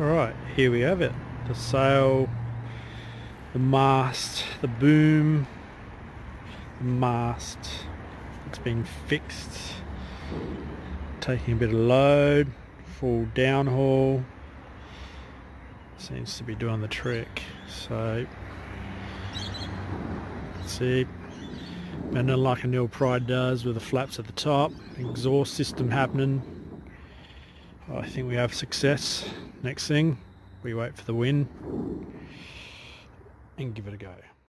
Alright, here we have it. The sail, the mast, the boom, the mast. It's been fixed. Taking a bit of load, full downhaul. Seems to be doing the trick. So, see, bending like a Nil Pride does with the flaps at the top, exhaust system happening. I think we have success. Next thing, we wait for the wind and give it a go.